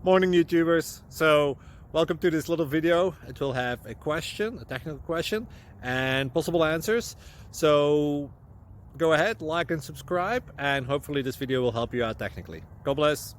Morning YouTubers. So welcome to this little video. It will have a question, a technical question, and possible answers. So go ahead, like and subscribe, and hopefully this video will help you out technically. God bless.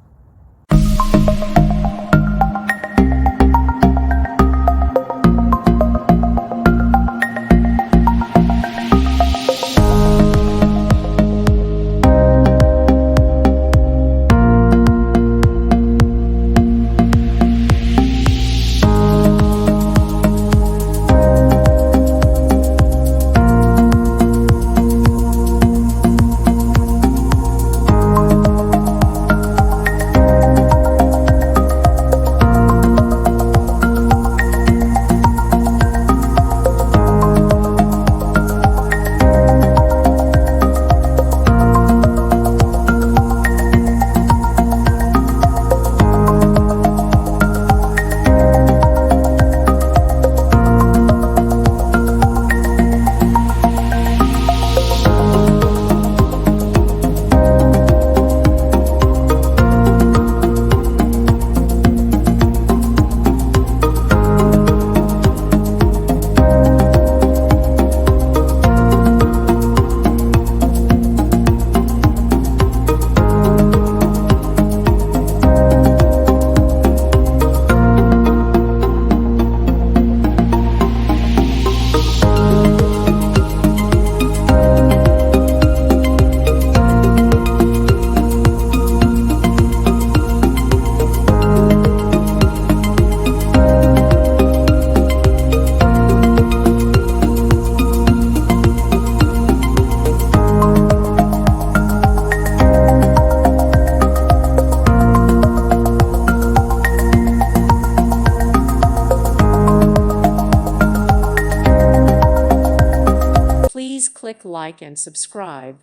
Please click like and subscribe.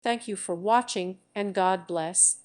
Thank you for watching, and God bless.